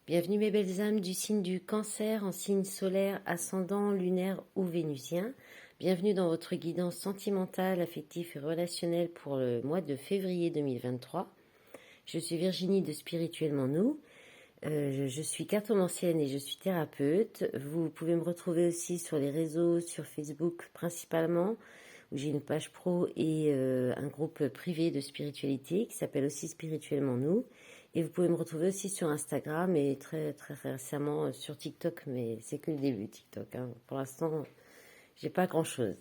Bienvenue mes belles âmes du signe du Cancer en signe solaire, ascendant, lunaire ou vénusien. Bienvenue dans votre guidance sentimentale, affective et relationnelle pour le mois de février 2023. Je suis Virginie de Spirituellement Nous. Je suis cartomancienne et je suis thérapeute. Vous pouvez me retrouver aussi sur les réseaux, sur Facebook principalement, où j'ai une page pro et un groupe privé de spiritualité qui s'appelle aussi Spirituellement Nous. Et vous pouvez me retrouver aussi sur Instagram et très récemment sur TikTok, mais c'est que le début TikTok, hein. Pour l'instant, j'ai pas grand-chose.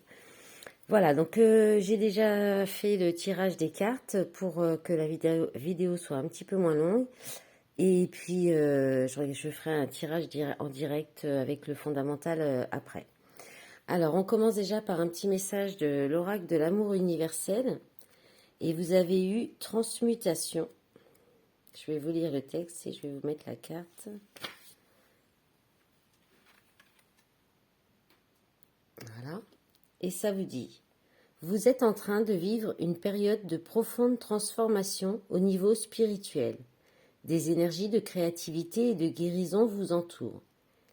Voilà, donc j'ai déjà fait le tirage des cartes pour que la vidéo soit un petit peu moins longue. Et puis, je ferai un tirage en direct avec le fondamental après. Alors, on commence déjà par un petit message de l'oracle de l'amour universel. Et vous avez eu transmutation. Je vais vous lire le texte et je vais vous mettre la carte. Voilà. Et ça vous dit, vous êtes en train de vivre une période de profonde transformation au niveau spirituel. Des énergies de créativité et de guérison vous entourent.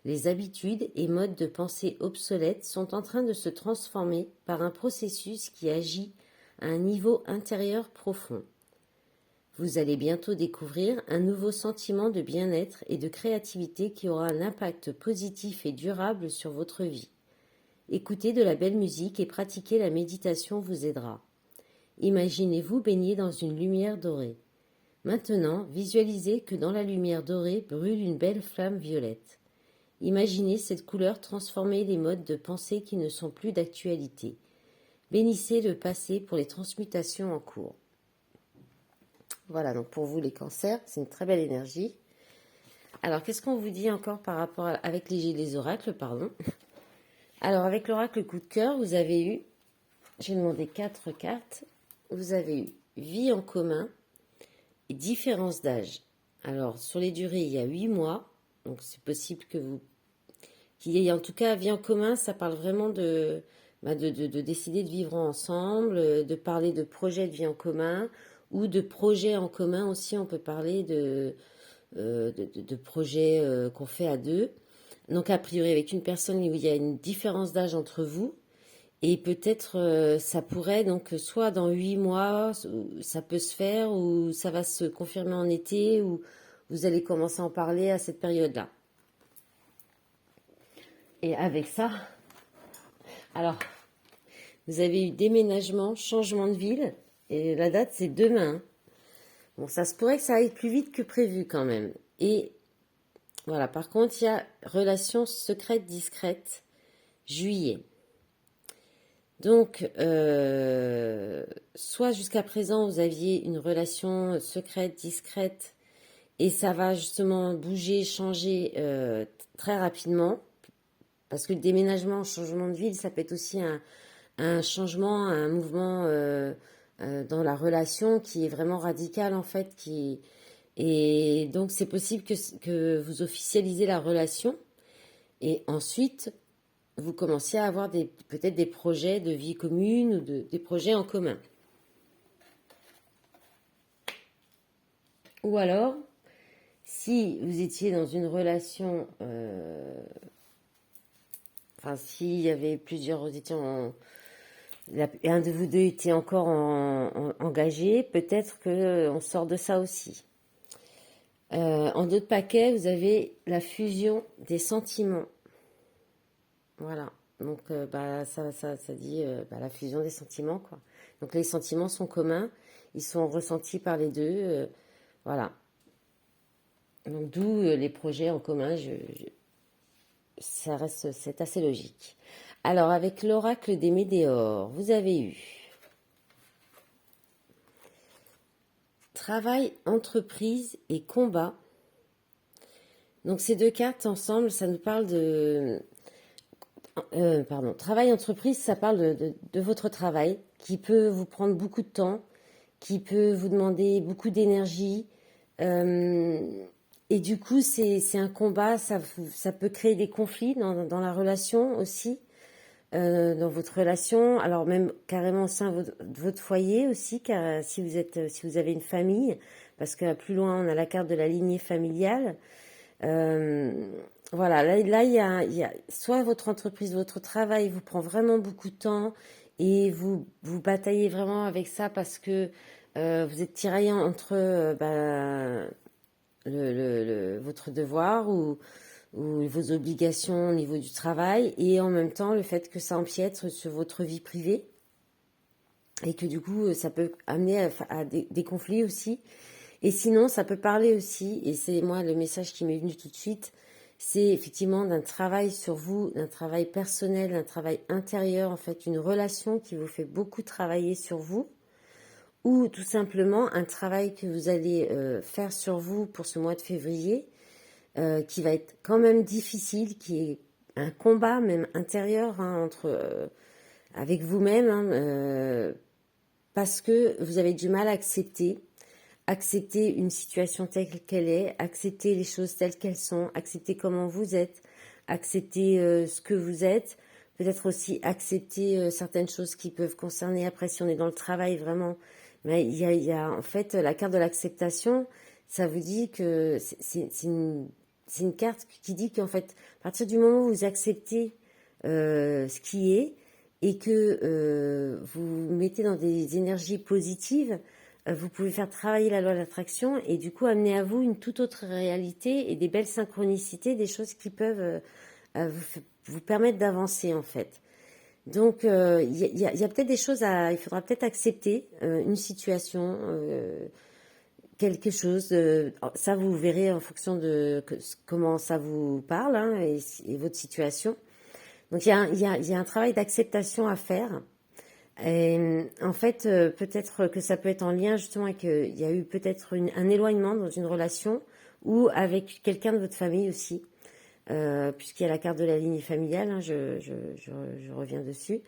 Les habitudes et modes de pensée obsolètes sont en train de se transformer par un processus qui agit à un niveau intérieur profond. Vous allez bientôt découvrir un nouveau sentiment de bien-être et de créativité qui aura un impact positif et durable sur votre vie. Écouter de la belle musique et pratiquer la méditation vous aidera. Imaginez-vous baigner dans une lumière dorée. Maintenant, visualisez que dans la lumière dorée brûle une belle flamme violette. Imaginez cette couleur transformer les modes de pensée qui ne sont plus d'actualité. Bénissez le passé pour les transmutations en cours. Voilà, donc pour vous les cancers, c'est une très belle énergie. Alors, qu'est-ce qu'on vous dit encore par rapport avec les oracles, pardon. Alors, avec l'oracle coup de cœur, vous avez eu, j'ai demandé 4 cartes, vous avez eu vie en commun et différence d'âge. Alors, sur les durées, il y a 8 mois, donc c'est possible qu'il y ait en tout cas vie en commun, ça parle vraiment de décider de vivre ensemble, de parler de projets de vie en commun, ou de projets en commun aussi, on peut parler de projets qu'on fait à deux. Donc a priori avec une personne où il y a une différence d'âge entre vous, et peut-être ça pourrait donc soit dans 8 mois, ça peut se faire, ou ça va se confirmer en été, ou vous allez commencer à en parler à cette période-là. Et avec ça, alors, vous avez eu déménagement, changement de ville, et la date c'est demain. Bon, ça se pourrait que ça aille plus vite que prévu quand même. Et voilà, par contre, il y a relation secrète discrète, juillet. Donc, soit jusqu'à présent, vous aviez une relation secrète, discrète, et ça va justement bouger, changer très rapidement, parce que le déménagement, changement de ville, ça peut être aussi un changement, un mouvement dans la relation qui est vraiment radical en fait, et donc c'est possible que vous officialisez la relation, et ensuite vous commenciez à avoir peut-être des projets de vie commune ou des projets en commun. Ou alors, si vous étiez dans une relation, enfin s'il y avait plusieurs, vous étiez un de vous deux était encore engagé, peut-être qu'on sort de ça aussi. En d'autres paquets, vous avez la fusion des sentiments. Voilà. Donc, ça dit la fusion des sentiments, quoi. Donc, les sentiments sont communs, ils sont ressentis par les deux. Voilà. Donc, d'où les projets en commun, c'est assez logique. Alors, avec l'oracle des Médéors, vous avez eu travail, entreprise et combat. Donc, ces deux cartes ensemble, ça nous parle de... travail, entreprise, ça parle de votre travail qui peut vous prendre beaucoup de temps, qui peut vous demander beaucoup d'énergie. Et du coup, c'est un combat, ça peut créer des conflits dans la relation aussi, dans votre relation, alors même carrément au sein de votre foyer aussi, car si vous avez une famille, parce que plus loin, on a la carte de la lignée familiale. Voilà, là il y a soit votre entreprise, votre travail vous prend vraiment beaucoup de temps et vous bataillez vraiment avec ça parce que vous êtes tiraillant entre votre devoir ou vos obligations au niveau du travail et en même temps le fait que ça empiète sur votre vie privée et que du coup ça peut amener à des conflits aussi. Et sinon, ça peut parler aussi, et c'est moi le message qui m'est venu tout de suite, c'est effectivement d'un travail sur vous, d'un travail personnel, d'un travail intérieur, en fait, une relation qui vous fait beaucoup travailler sur vous, ou tout simplement un travail que vous allez faire sur vous pour ce mois de février, qui va être quand même difficile, qui est un combat même intérieur hein, avec vous-même, hein, parce que vous avez du mal à accepter une situation telle qu'elle est, accepter les choses telles qu'elles sont, accepter comment vous êtes, accepter ce que vous êtes, peut-être aussi accepter certaines choses qui peuvent concerner après si on est dans le travail vraiment. Mais il y a en fait la carte de l'acceptation, ça vous dit que c'est une carte qui dit qu'en fait, à partir du moment où vous acceptez ce qui est et que vous vous mettez dans des énergies positives, vous pouvez faire travailler la loi de l'attraction et du coup amener à vous une toute autre réalité et des belles synchronicités, des choses qui peuvent vous permettre d'avancer en fait. Donc y a peut-être des choses il faudra peut-être accepter une situation, quelque chose. Ça vous verrez en fonction de comment ça vous parle hein, et votre situation. Donc il y a un travail d'acceptation à faire. Et, en fait, peut-être que ça peut être en lien justement avec, il y a eu peut-être un éloignement dans une relation ou avec quelqu'un de votre famille aussi, puisqu'il y a la carte de la lignée familiale, hein, je reviens dessus.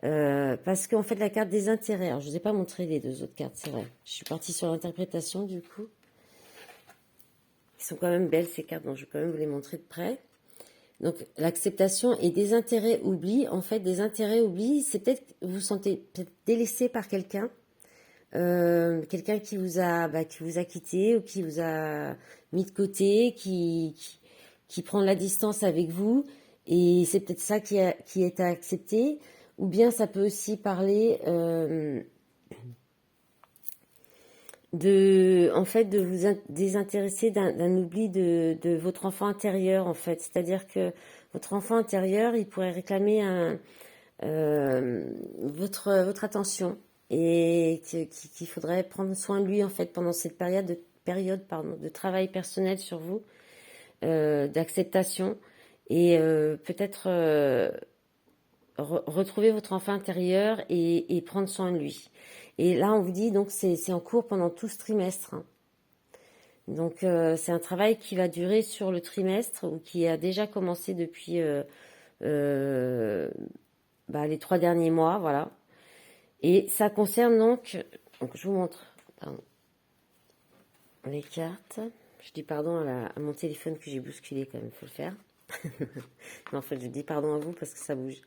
Parce qu'en fait, la carte des intérêts, alors je ne vous ai pas montré les deux autres cartes, c'est vrai. Je suis partie sur l'interprétation du coup. Ils sont quand même belles ces cartes, donc je vais quand même vous les montrer de près. Donc l'acceptation et des intérêts oublis, en fait des intérêts oublis, c'est peut-être vous vous sentez peut-être délaissé par quelqu'un, quelqu'un qui vous a quitté ou qui vous a mis de côté, qui prend la distance avec vous et c'est peut-être ça qui est à accepter ou bien ça peut aussi parler en fait de vous désintéresser d'un oubli de votre enfant intérieur en fait, c'est-à-dire que votre enfant intérieur il pourrait réclamer votre attention et qu'il faudrait prendre soin de lui en fait pendant cette période de travail personnel sur vous, d'acceptation et peut-être retrouver votre enfant intérieur et prendre soin de lui. Et là, on vous dit, donc, c'est en cours pendant tout ce trimestre. Hein. Donc, c'est un travail qui va durer sur le trimestre ou qui a déjà commencé depuis les 3 derniers mois, voilà. Et ça concerne donc je vous montre pardon, les cartes. Je dis pardon à mon téléphone que j'ai bousculé quand même, il faut le faire. Mais en fait, je dis pardon à vous parce que ça bouge.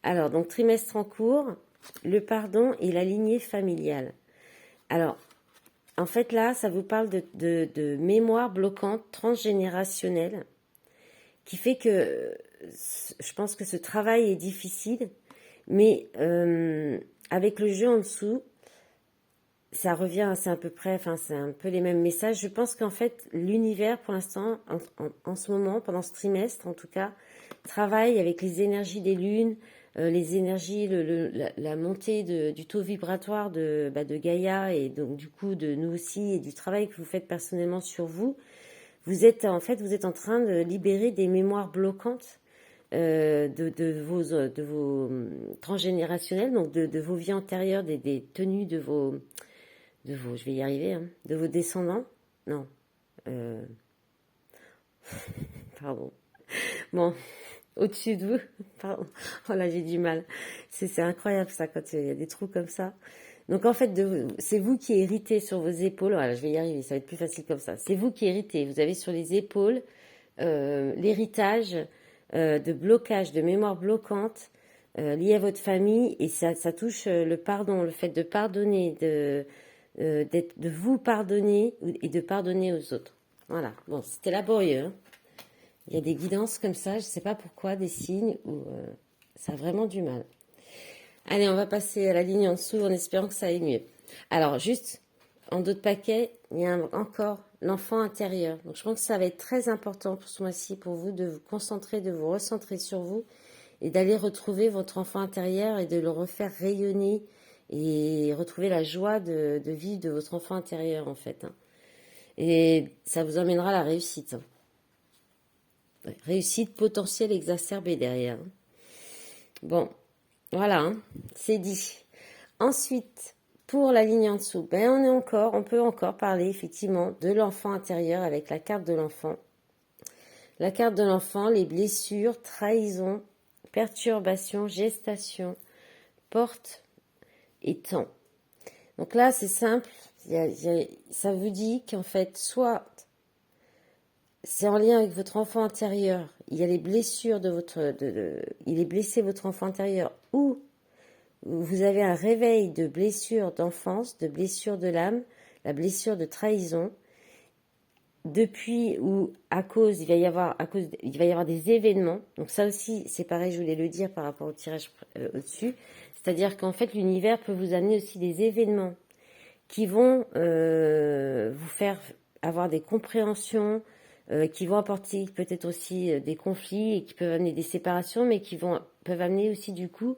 Alors, donc, trimestre en cours, le pardon et la lignée familiale. Alors, en fait, là, ça vous parle de mémoire bloquante transgénérationnelle qui fait que je pense que ce travail est difficile, mais avec le jeu en dessous, ça revient, c'est à peu près, enfin, c'est un peu les mêmes messages. Je pense qu'en fait, l'univers, pour l'instant, en ce moment, pendant ce trimestre, en tout cas, travaille avec les énergies des lunes, les énergies, la montée du taux vibratoire de Gaïa et donc du coup de nous aussi et du travail que vous faites personnellement sur vous. Vous êtes en train de libérer des mémoires bloquantes de vos transgénérationnels, donc de vos vies antérieures, des tenues je vais y arriver, hein, de vos descendants. Non. Pardon. Bon, au-dessus de vous. Pardon. Oh là, j'ai du mal. C'est incroyable ça, quand il y a des trous comme ça. Donc en fait, c'est vous qui héritez sur vos épaules. Voilà, je vais y arriver, ça va être plus facile comme ça. C'est vous qui héritez. Vous avez sur les épaules l'héritage de blocage, de mémoire bloquante liée à votre famille. Et ça touche le pardon, le fait de pardonner, de vous pardonner et de pardonner aux autres. Voilà, bon, c'était laborieux, hein. Il y a des guidances comme ça, je ne sais pas pourquoi, des signes où ça a vraiment du mal. Allez, on va passer à la ligne en dessous en espérant que ça aille mieux. Alors, juste, en dos de paquet, il y a encore l'enfant intérieur. Donc, je pense que ça va être très important pour ce mois-ci, pour vous, de vous concentrer, de vous recentrer sur vous et d'aller retrouver votre enfant intérieur et de le refaire rayonner et retrouver la joie de vivre de votre enfant intérieur, en fait, hein. Et ça vous emmènera à la réussite, hein. Réussite potentielle exacerbée derrière, hein. Bon, voilà, hein, c'est dit. Ensuite, pour la ligne en dessous, ben on peut encore parler effectivement de l'enfant intérieur avec la carte de l'enfant. La carte de l'enfant, les blessures, trahison, perturbation, gestation, porte et temps. Donc là, c'est simple, ça vous dit qu'en fait, soit c'est en lien avec votre enfant intérieur, il y a les blessures il est blessé votre enfant intérieur, ou vous avez un réveil de blessures d'enfance, de blessures de l'âme, la blessure de trahison, depuis ou à cause, il va y avoir des événements. Donc ça aussi, c'est pareil, je voulais le dire par rapport au tirage au-dessus. C'est-à-dire qu'en fait, l'univers peut vous amener aussi des événements qui vont vous faire avoir des compréhensions, qui vont apporter peut-être aussi des conflits et qui peuvent amener des séparations, mais peuvent amener aussi du coup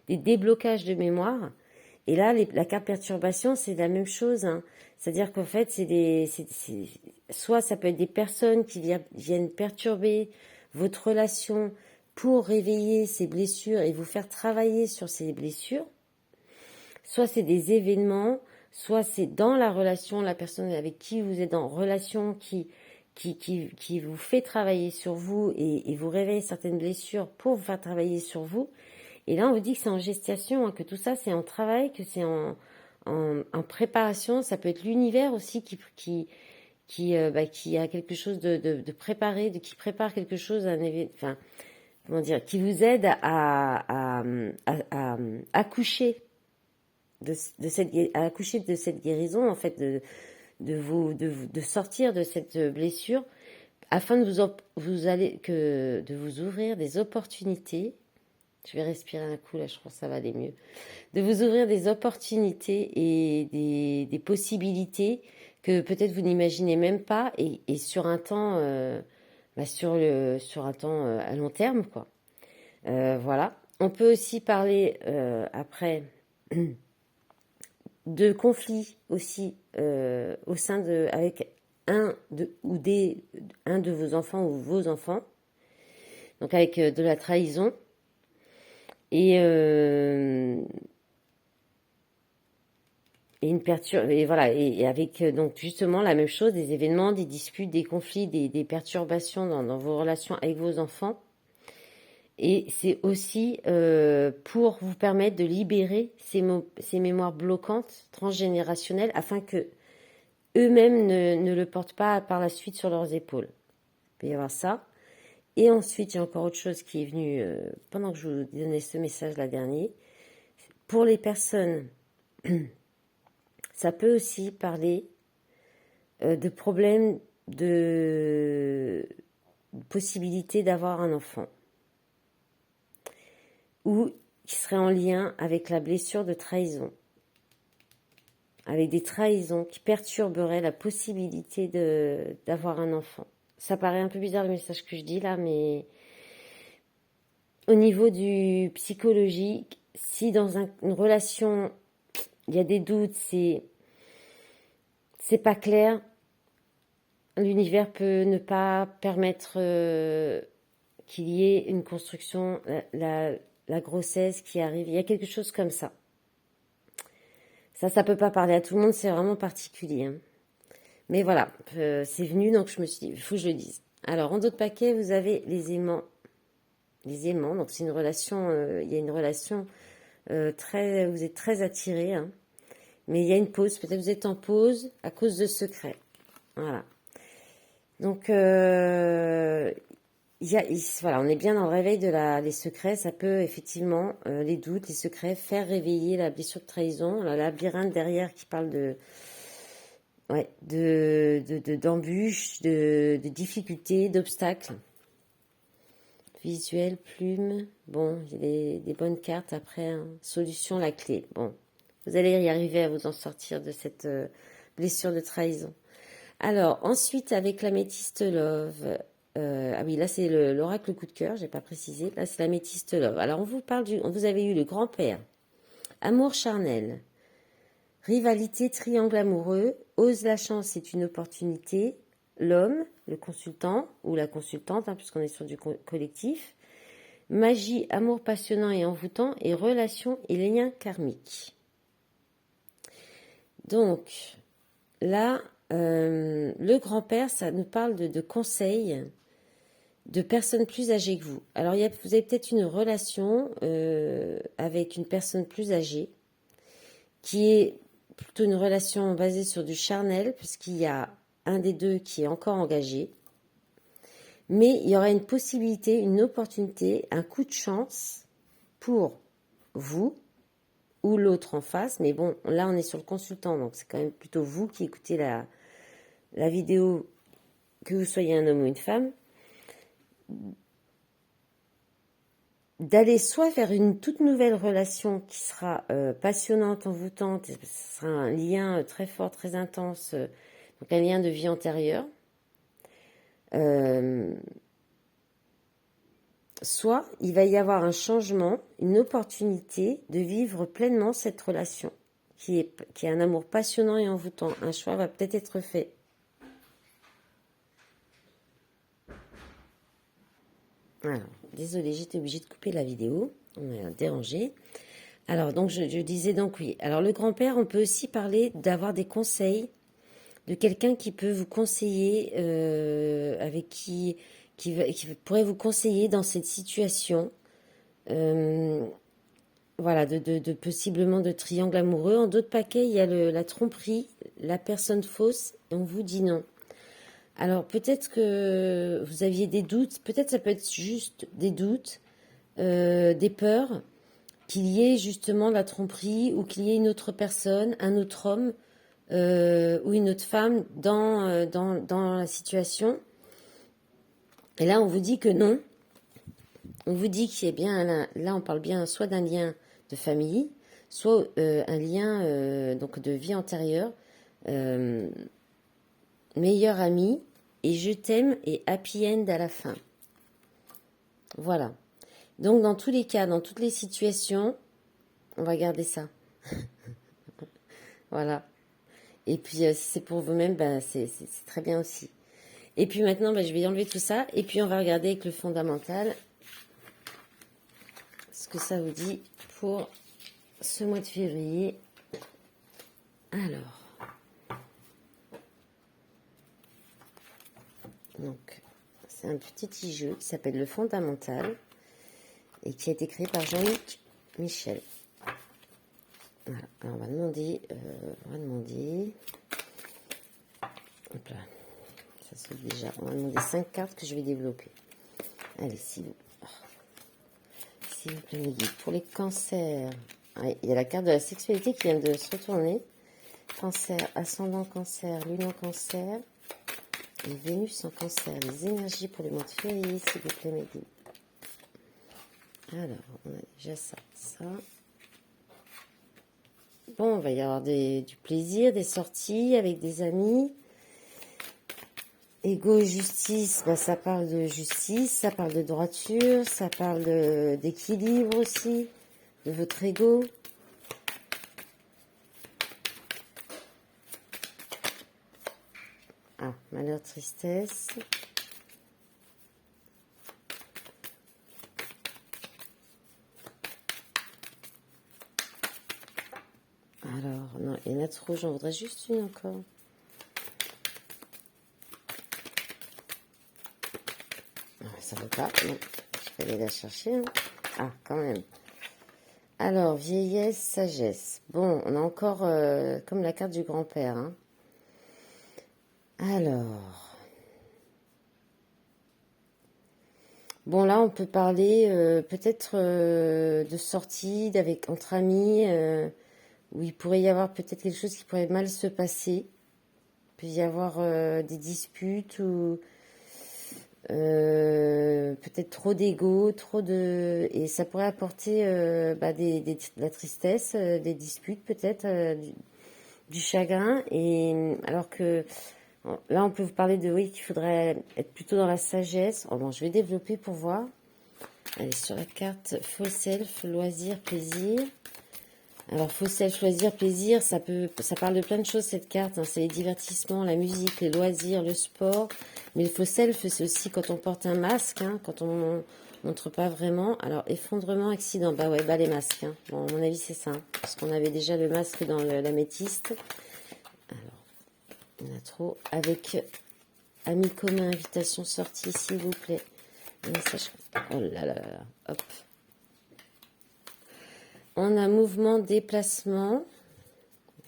des déblocages de mémoire. Et là, la carte perturbation, c'est la même chose, hein. C'est-à-dire qu'en fait, soit ça peut être des personnes qui viennent perturber votre relation pour réveiller ces blessures et vous faire travailler sur ces blessures. Soit c'est des événements, soit c'est dans la relation, la personne avec qui vous êtes en relation qui vous fait travailler sur vous et vous réveille certaines blessures pour vous faire travailler sur vous. Et là, on vous dit que c'est en gestation, hein, que tout ça, c'est en travail, que c'est en préparation. Ça peut être l'univers aussi qui a quelque chose de préparé, qui prépare quelque chose, enfin, comment dire, qui vous aide à accoucher à accoucher de cette guérison, en fait, de sortir de cette blessure, afin de de vous ouvrir des opportunités. Je vais respirer un coup, là, je pense que ça va aller mieux. De vous ouvrir des opportunités et des possibilités que peut-être vous n'imaginez même pas, et sur un temps, sur un temps à long terme, quoi. Voilà. On peut aussi parler après de conflits aussi au sein avec un de vos enfants ou vos enfants. Donc avec de la trahison. Et voilà, et avec donc justement la même chose, des événements, des disputes, des conflits, des perturbations dans vos relations avec vos enfants. Et c'est aussi pour vous permettre de libérer ces mémoires bloquantes transgénérationnelles afin que eux-mêmes ne le portent pas par la suite sur leurs épaules. Il peut y avoir ça. Et ensuite, il y a encore autre chose qui est venue pendant que je vous donnais ce message-là dernier. Pour les personnes, ça peut aussi parler de problèmes de possibilité d'avoir un enfant, ou qui serait en lien avec la blessure de trahison, avec des trahisons qui perturberaient la possibilité d'avoir un enfant. Ça paraît un peu bizarre le message que je dis là, mais au niveau du psychologique, si dans une relation il y a des doutes, c'est pas clair, l'univers peut ne pas permettre qu'il y ait une construction, la grossesse qui arrive. Il y a quelque chose comme ça. Ça peut pas parler à tout le monde, c'est vraiment particulier, hein. Mais voilà, c'est venu, donc je me suis dit, il faut que je le dise. Alors, en d'autres paquets, vous avez les aimants. Les aimants, donc c'est une relation, il y a une relation vous êtes très attirés, hein. Mais il y a une pause, peut-être vous êtes en pause à cause de secrets. Voilà. Donc, voilà, on est bien dans le réveil les secrets. Ça peut effectivement, les doutes, les secrets, faire réveiller la blessure de trahison, la labyrinthe derrière qui parle ouais, d'embûches, de difficultés, d'obstacles. Visuel, plume. Bon, il y a des bonnes cartes. Après, hein. Solution, la clé. Bon, vous allez y arriver à vous en sortir de cette blessure de trahison. Alors, ensuite, avec l'améthyste love. Ah oui, là, c'est l'oracle coup de cœur. J'ai pas précisé. Là, c'est l'améthyste love. Alors, on vous parle vous avez eu le grand-père. Amour charnel. Rivalité, triangle amoureux. Ose la chance, c'est une opportunité. L'homme, le consultant ou la consultante, hein, puisqu'on est sur du collectif. Magie, amour passionnant et envoûtant, et relations et liens karmiques. Donc, là, le grand-père, ça nous parle de conseils de personnes plus âgées que vous. Alors, vous avez peut-être une relation avec une personne plus âgée, qui est plutôt une relation basée sur du charnel, puisqu'il y a un des deux qui est encore engagé. Mais il y aura une possibilité, une opportunité, un coup de chance pour vous ou l'autre en face. Mais bon, là, on est sur le consultant, donc c'est quand même plutôt vous qui écoutez la vidéo, que vous soyez un homme ou une femme, d'aller soit vers une toute nouvelle relation qui sera passionnante, envoûtante, ce sera un lien très fort, très intense, donc un lien de vie antérieure, soit il va y avoir un changement, une opportunité de vivre pleinement cette relation, qui est un amour passionnant et envoûtant. Un choix va peut-être être fait. Alors, désolée, j'étais obligée de couper la vidéo, on m'a dérangé. Alors, donc, je disais donc oui. Alors, le grand-père, on peut aussi parler d'avoir des conseils, de quelqu'un qui peut vous conseiller, avec qui pourrait vous conseiller dans cette situation. Voilà, possiblement de triangle amoureux. En d'autres paquets, il y a la tromperie, la personne fausse, et on vous dit non. Alors, peut-être que vous aviez des doutes, peut-être ça peut être juste des doutes, des peurs, qu'il y ait justement de la tromperie ou qu'il y ait une autre personne, un autre homme ou une autre femme dans la situation. Et là, on vous dit que non. On vous dit qu'il y a bien, là on parle bien soit d'un lien de famille, soit un lien donc de vie antérieure, meilleur ami, et je t'aime et happy end à la fin. Voilà. Donc dans tous les cas, dans toutes les situations, on va garder ça. Voilà. Et puis si c'est pour vous-même, ben, c'est très bien aussi. Et puis maintenant, ben, je vais enlever tout ça. Et puis on va regarder avec le fondamental ce que ça vous dit pour ce mois de février. Alors. Donc, c'est un petit jeu qui s'appelle le fondamental et qui a été créé par Jean-Luc Michel. Voilà. Alors, on va demander. Hop là. Ça se fait déjà. On va demander 5 cartes que je vais développer. Allez, s'il vous plaît, mes guides. Pour les cancers, il y a la carte de la sexualité qui vient de se retourner. Cancer, ascendant cancer, lune en cancer. Et Vénus en cancer, les énergies pour le mois de février, s'il vous plaît, mes guides. Alors, on a déjà ça. Bon, il va y avoir du plaisir, des sorties avec des amis. Ego et justice, ben, ça parle de justice, ça parle de droiture, ça parle d'équilibre aussi, de votre ego. Ah, malheur, tristesse. Alors, non, il y en a trop, j'en voudrais juste une encore. Non, ça ne veut pas, non. Je vais aller la chercher. Hein. Ah, quand même. Alors, vieillesse, sagesse. Bon, on a encore comme la carte du grand-père. Hein. Alors. Bon, là, on peut parler peut-être de sortie entre amis, où il pourrait y avoir peut-être quelque chose qui pourrait mal se passer. peut y avoir des disputes ou peut-être trop d'ego, et ça pourrait apporter de la tristesse, des disputes peut-être, du chagrin. Et alors que là, on peut vous parler de oui, qu'il faudrait être plutôt dans la sagesse. Oh bon, je vais développer pour voir. Allez, sur la carte faux self, loisir, plaisir. Alors, faux self, loisir, plaisir, ça parle de plein de choses cette carte. Hein. C'est les divertissements, la musique, les loisirs, le sport. Mais le faux self, c'est aussi quand on porte un masque, hein, quand on montre pas vraiment. Alors, effondrement, accident, bah ouais, bah les masques. Hein. Bon, à mon avis, c'est ça. Hein, parce qu'on avait déjà le masque dans l'améthyste. Alors, on a trop. Avec amis communs, invitation sortie, s'il vous plaît. Un message. Oh là là là, hop. On a mouvement, déplacement.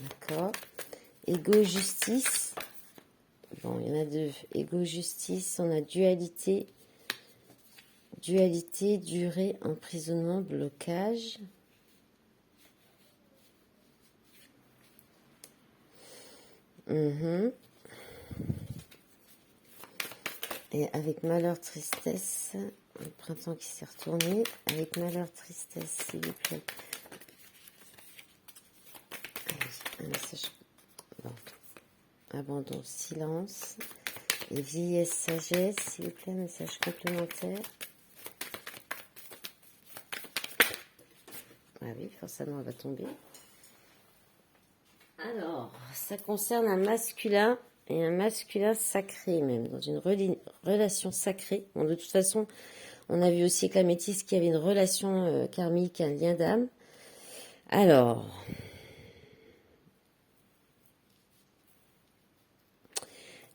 D'accord. Ego, justice. Bon, il y en a deux. Ego, justice. On a dualité. Dualité, durée, emprisonnement, blocage. Et avec malheur, tristesse. Le printemps qui s'est retourné. Avec malheur, tristesse, s'il vous plaît. Allez, un message. Bon. Abandon, silence. Et vieillesse, sagesse, s'il vous plaît, un message complémentaire. Ah oui, forcément, elle va tomber. Alors, ça concerne un masculin et un masculin sacré même, dans une relation sacrée. Bon, de toute façon, on a vu aussi avec la métisse qu'il y avait une relation karmique, un lien d'âme. Alors,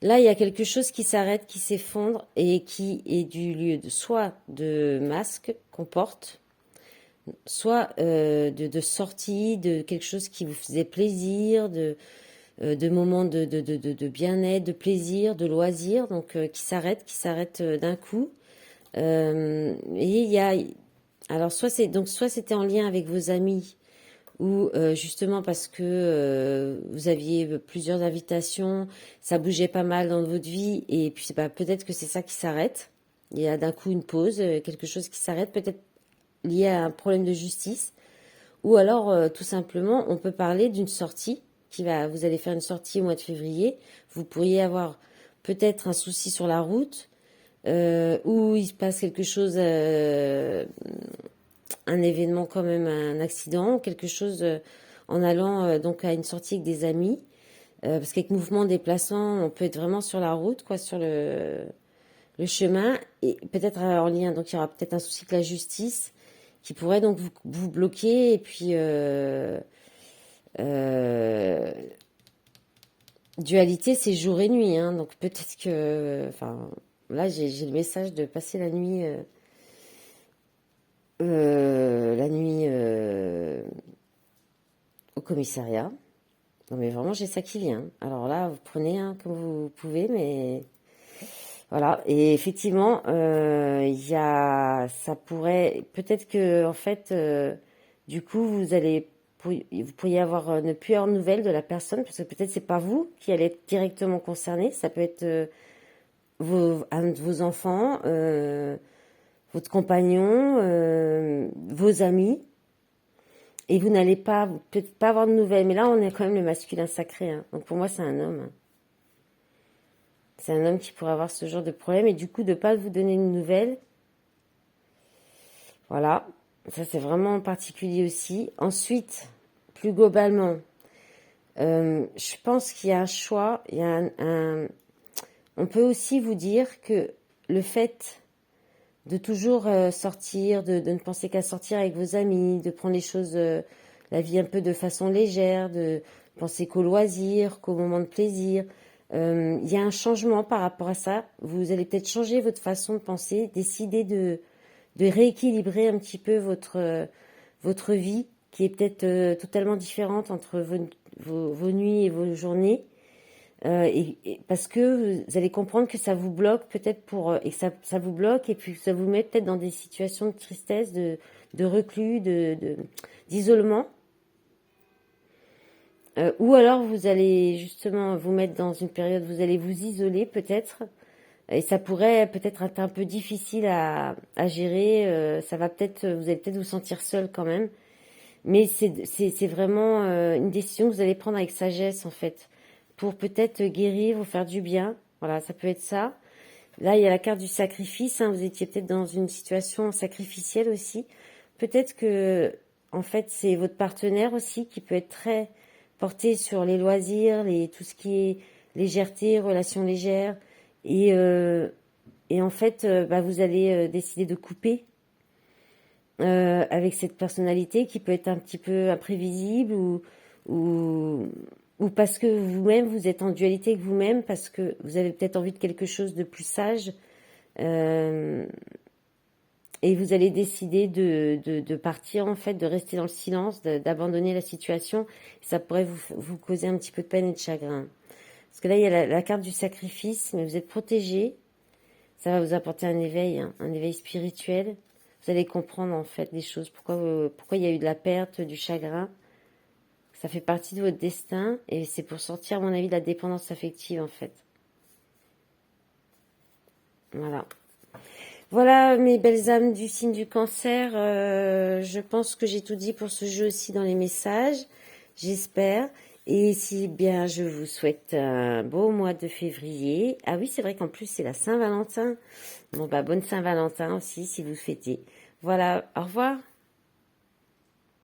là, il y a quelque chose qui s'arrête, qui s'effondre et qui est du lieu de soit de masque qu'on porte, soit de sortie, de quelque chose qui vous faisait plaisir, de moments de bien-être, de plaisir, de loisir, donc qui s'arrête d'un coup. Et il y a, alors soit c'était en lien avec vos amis ou justement parce que vous aviez plusieurs invitations, ça bougeait pas mal dans votre vie et puis peut-être que c'est ça qui s'arrête. Il y a d'un coup une pause, quelque chose qui s'arrête, peut-être lié à un problème de justice, ou alors tout simplement on peut parler d'une sortie vous allez faire une sortie au mois de février, vous pourriez avoir peut-être un souci sur la route, où il se passe quelque chose, un événement quand même, un accident, quelque chose en allant donc à une sortie avec des amis, parce qu'avec mouvement déplaçant, on peut être vraiment sur la route, quoi, sur le chemin, et peut-être en lien, donc il y aura peut-être un souci avec la justice qui pourrait donc vous bloquer, et puis dualité, c'est jour et nuit, hein, donc peut-être que, enfin, là j'ai le message de passer la nuit au commissariat. Non mais vraiment j'ai ça qui vient. Alors là vous prenez comme vous pouvez, mais voilà. Et effectivement ça pourrait peut-être que en fait du coup vous pourriez avoir ne plus avoir de nouvelles de la personne parce que peut-être c'est pas vous qui allez être directement concerné. Ça peut être un de vos enfants, votre compagnon, vos amis. Et vous n'allez peut-être pas avoir de nouvelles. Mais là, on est quand même le masculin sacré. Hein. Donc pour moi, c'est un homme. C'est un homme qui pourrait avoir ce genre de problème. Et du coup, de ne pas vous donner une nouvelle. Voilà. Ça, c'est vraiment particulier aussi. Ensuite, plus globalement, je pense qu'il y a un choix. Il y a on peut aussi vous dire que le fait de toujours sortir, de ne penser qu'à sortir avec vos amis, de prendre les choses, la vie un peu de façon légère, de penser qu'aux loisirs, qu'aux moments de plaisir. Il y a un changement par rapport à ça. Vous allez peut-être changer votre façon de penser, décider de rééquilibrer un petit peu votre vie, qui est peut-être totalement différente entre vos nuits et vos journées. Et parce que vous allez comprendre que ça vous bloque peut-être et que ça vous bloque et puis ça vous met peut-être dans des situations de tristesse, de reclus, d'isolement. Ou alors vous allez justement vous mettre dans une période, vous allez vous isoler peut-être, et ça pourrait peut-être être un peu difficile à gérer. Ça va peut-être, vous allez peut-être vous sentir seul quand même, mais c'est vraiment une décision que vous allez prendre avec sagesse en fait, pour peut-être guérir, vous faire du bien. Voilà, ça peut être ça. Là, il y a la carte du sacrifice. Hein, vous étiez peut-être dans une situation sacrificielle aussi. Peut-être que, en fait, c'est votre partenaire aussi qui peut être très porté sur les loisirs, tout ce qui est légèreté, relations légères. Et, euh, et en fait, bah, vous allez décider de couper avec cette personnalité qui peut être un petit peu imprévisible ou, ou parce que vous-même, vous êtes en dualité avec vous-même, parce que vous avez peut-être envie de quelque chose de plus sage. Euh, et vous allez décider de partir, en fait, de rester dans le silence, d'abandonner la situation. Ça pourrait vous causer un petit peu de peine et de chagrin. Parce que là, il y a la carte du sacrifice, mais vous êtes protégé. Ça va vous apporter un éveil spirituel. Vous allez comprendre, en fait, les choses. Pourquoi il y a eu de la perte, du chagrin. Ça fait partie de votre destin. Et c'est pour sortir, à mon avis, de la dépendance affective, en fait. Voilà. Voilà mes belles âmes du signe du cancer. Je pense que j'ai tout dit pour ce jeu aussi dans les messages. J'espère. Et si bien, je vous souhaite un beau mois de février. Ah oui, c'est vrai qu'en plus, c'est la Saint-Valentin. Bon, bah, bonne Saint-Valentin aussi, si vous fêtez. Voilà, au revoir.